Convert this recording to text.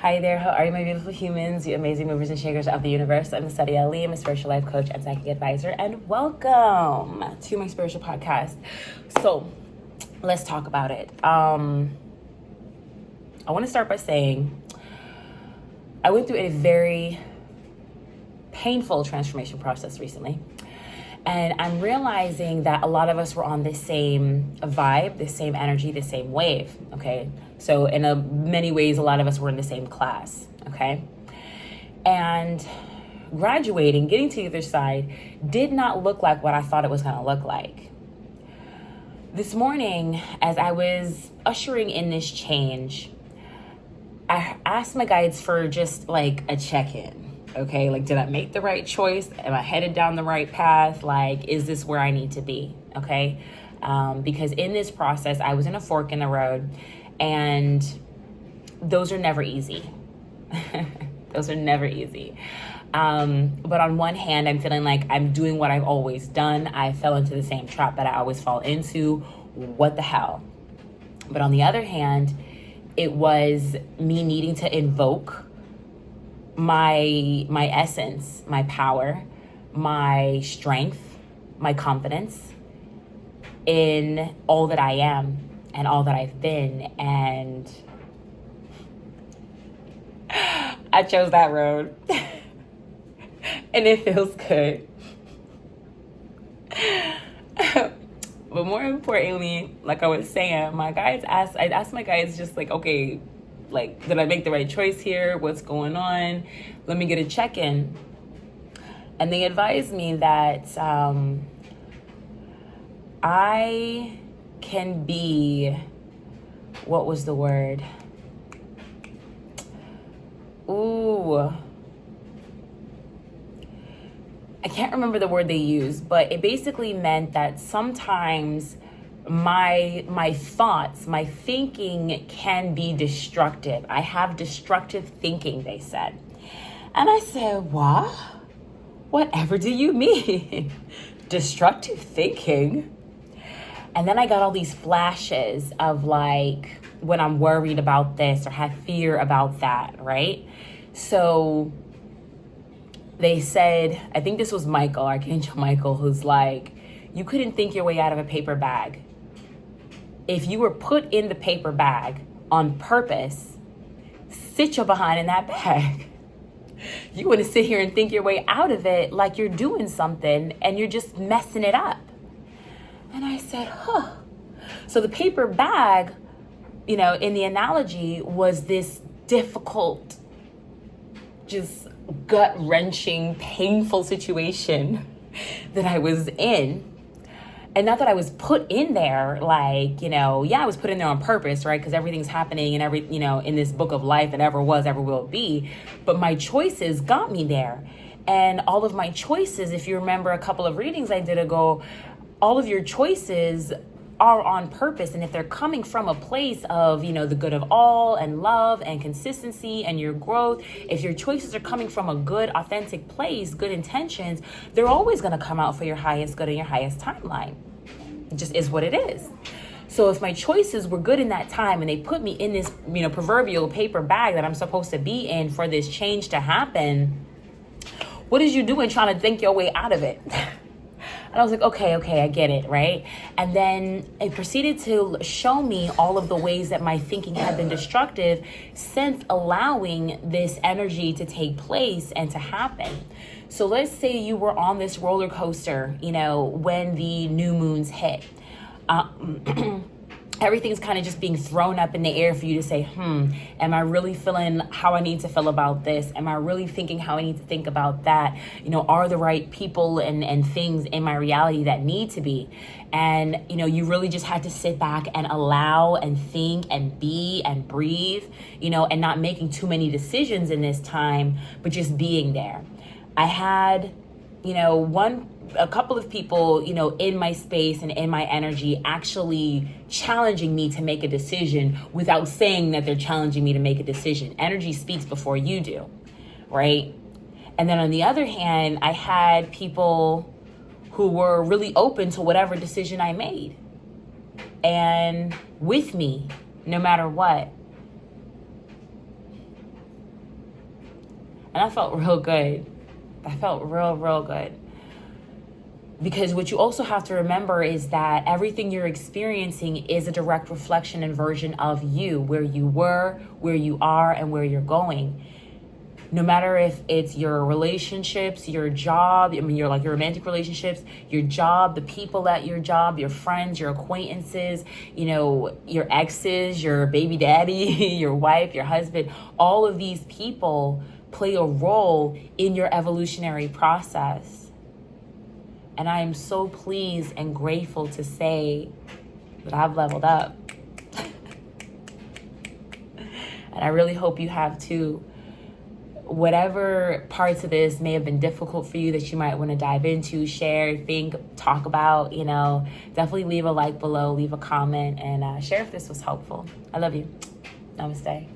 Hi there, how are you, my beautiful humans, you amazing movers and shakers of the universe? I'm Lesedi. I'm a spiritual life coach and psychic advisor, and welcome to my spiritual podcast. So, let's talk about it. I want to start by saying I went through a very painful transformation process recently, and I'm realizing that a lot of us were on the same vibe, the same energy, the same wave, okay? So in many ways, a lot of us were in the same class, okay? And graduating, getting to the other side, did not look like what I thought it was gonna look like. This morning, as I was ushering in this change, I asked my guides for just like a check-in. Okay, like, did I make the right choice? Am I headed down the right path? Like, is this where I need to be? Okay, because in this process, I was in a fork in the road, and those are never easy. Those are never easy. But on one hand, I'm feeling like I'm doing what I've always done. I fell into the same trap that I always fall into. What the hell? But on the other hand, it was me needing to invoke my essence, my power, my strength, my confidence in all that I am and all that I've been. And I chose that road. And it feels good. But more importantly, like I was saying, I asked my guides just like, okay, like, did I make the right choice here? What's going on? Let me get a check-in. And they advised me that I can be, what was the word? I can't remember the word they used, but it basically meant that sometimes my thoughts, my thinking can be destructive. I have destructive thinking, they said. And I said, what? Whatever do you mean? Destructive thinking? And then I got all these flashes of like when I'm worried about this or have fear about that, right? So they said, I think this was Michael, Archangel Michael, who's like, you couldn't think your way out of a paper bag. If you were put in the paper bag on purpose, sit your behind in that bag. You want to sit here and think your way out of it like you're doing something and you're just messing it up. And I said, huh. So the paper bag, in the analogy was this difficult, just gut-wrenching, painful situation that I was in. And not that I was put in there like, I was put in there on purpose, right? Because everything's happening and in this book of life that ever was, ever will be. But my choices got me there. And all of my choices, if you remember a couple of readings I did ago, all of your choices are on purpose. And if they're coming from a place of, the good of all and love and consistency and your growth, if your choices are coming from a good, authentic place, good intentions, they're always going to come out for your highest good and your highest timeline. It just is what it is. So if my choices were good in that time and they put me in this, proverbial paper bag that I'm supposed to be in for this change to happen, what is you doing trying to think your way out of it? And I was like, okay, I get it, right? And then it proceeded to show me all of the ways that my thinking had been destructive since allowing this energy to take place and to happen. So let's say you were on this roller coaster, when the new moons hit. Everything's kind of just being thrown up in the air for you to say, am I really feeling how I need to feel about this? Am I really thinking how I need to think about that? Are the right people and things in my reality that need to be? And, you really just had to sit back and allow and think and be and breathe, and not making too many decisions in this time, but just being there. I had, a couple of people, in my space and in my energy actually challenging me to make a decision without saying that they're challenging me to make a decision. Energy speaks before you do, right? And then on the other hand, I had people who were really open to whatever decision I made and with me no matter what. And I felt real good. I felt real good. Because what you also have to remember is that everything you're experiencing is a direct reflection and version of you, where you were, where you are, and where you're going. No matter if it's your relationships, your job, I mean, your romantic relationships, your job, the people at your job, your friends, your acquaintances, your exes, your baby daddy, your wife, your husband, all of these people play a role in your evolutionary process. And I am so pleased and grateful to say that I've leveled up. And I really hope you have too. Whatever parts of this may have been difficult for you that you might want to dive into, share, think, talk about, definitely leave a like below, leave a comment, and share if this was helpful. I love you. Namaste.